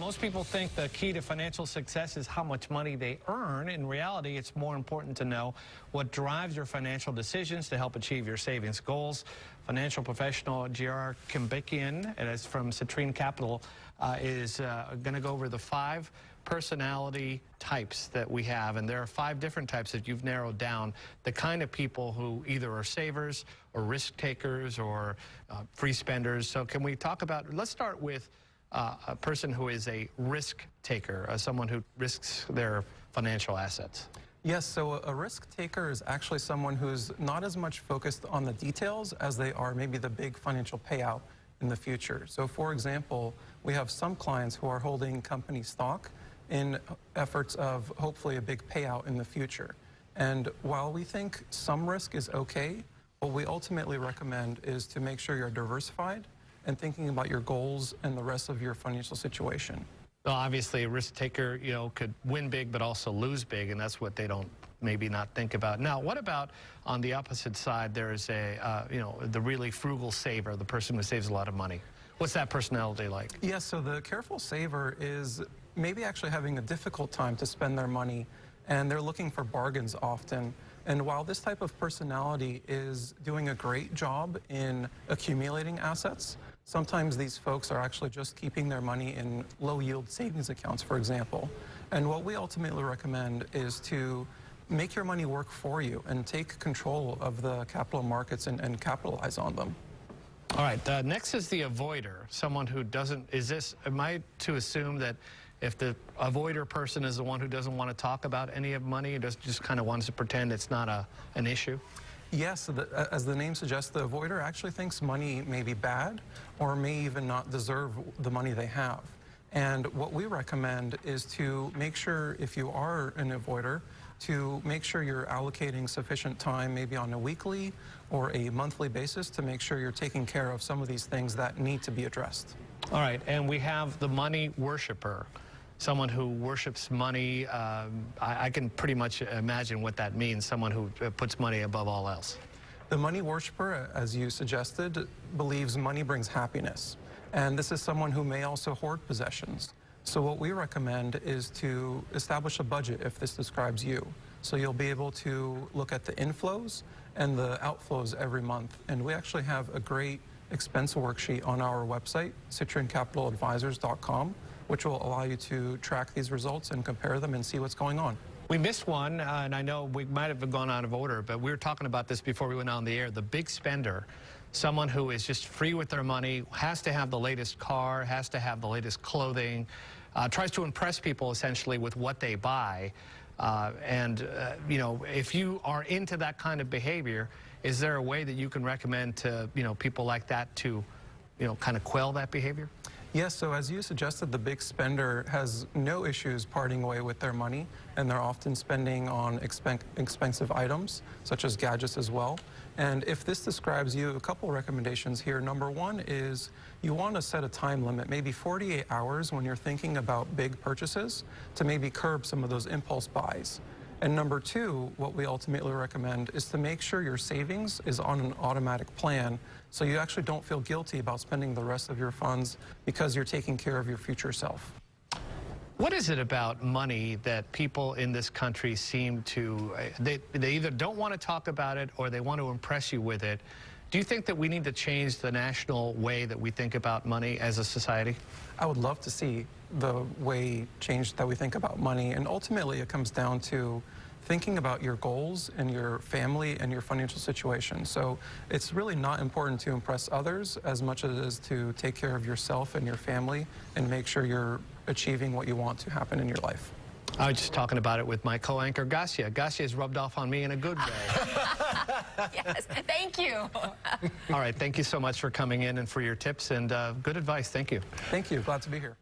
Most people think the key to financial success is how much money they earn. In reality, it's more important to know what drives your financial decisions to help achieve your savings goals. Financial professional Jirayr Kembikian, and is from Citrine Capital, is going to go over the 5 personality types that we have, and there are 5 different types that you've narrowed down, the kind of people who either are savers or risk takers or free spenders. So can we talk about, let's start with a person who is a risk taker, someone who risks their financial assets. Yes, so a risk taker is actually someone who's not as much focused on the details as they are maybe the big financial payout in the future. So for example, we have some clients who are holding company stock in efforts of hopefully a big payout in the future. And while we think some risk is okay, what we ultimately recommend is to make sure you're diversified and thinking about your goals and the rest of your financial situation. Well, obviously, a risk taker, could win big but also lose big, and that's what they don't maybe not think about. Now, what about on the opposite side? There is the really frugal saver, the person who saves a lot of money. What's that personality like? Yes, so the careful saver is maybe actually having a difficult time to spend their money, and they're looking for bargains often. And while this type of personality is doing a great job in accumulating assets, sometimes these folks are actually just keeping their money in low-yield savings accounts, for example. And what we ultimately recommend is to make your money work for you and take control of the capital markets and capitalize on them. All right, next is the avoider, someone who doesn't, am I to assume that if the avoider person is the one who doesn't want to talk about any of money, just kind of wants to pretend it's not an issue? Yes, as the name suggests, the avoider actually thinks money may be bad or may even not deserve the money they have. And what we recommend is to make sure, if you are an avoider, to make sure you're allocating sufficient time, maybe on a weekly or a monthly basis, to make sure you're taking care of some of these things that need to be addressed. All right, and we have the money worshiper, someone who worships money. I can pretty much imagine what that means, someone who puts money above all else. The money worshiper, as you suggested, believes money brings happiness. And this is someone who may also hoard possessions. So what we recommend is to establish a budget if this describes you. So you'll be able to look at the inflows and the outflows every month. And we actually have a great expense worksheet on our website, CitrineCapitalAdvisors.com, which will allow you to track these results and compare them and see what's going on. We missed one, and I know we might have gone out of order, but we were talking about this before we went on the air. The big spender, someone who is just free with their money, has to have the latest car, has to have the latest clothing, tries to impress people essentially with what they buy. If you are into that kind of behavior, is there a way that you can recommend to people like that to kind of quell that behavior? Yes, so as you suggested, the big spender has no issues parting away with their money, and they're often spending on expensive items, such as gadgets as well. And if this describes you, a couple recommendations here. Number one is you want to set a time limit, maybe 48 hours when you're thinking about big purchases, to maybe curb some of those impulse buys. And number two, what we ultimately recommend is to make sure your savings is on an automatic plan so you actually don't feel guilty about spending the rest of your funds because you're taking care of your future self. What is it about money that people in this country seem to, they either don't want to talk about it or they want to impress you with it? Do you think that we need to change the national way that we think about money as a society? I would love to see the way changed that we think about money, and ultimately it comes down to thinking about your goals and your family and your financial situation. So it's really not important to impress others as much as it is to take care of yourself and your family and make sure you're achieving what you want to happen in your life. I was just talking about it with my co-anchor, Gassia. Gassia has rubbed off on me in a good way. Yes, thank you. All right, thank you so much for coming in and for your tips and good advice. Thank you. Thank you. Glad to be here.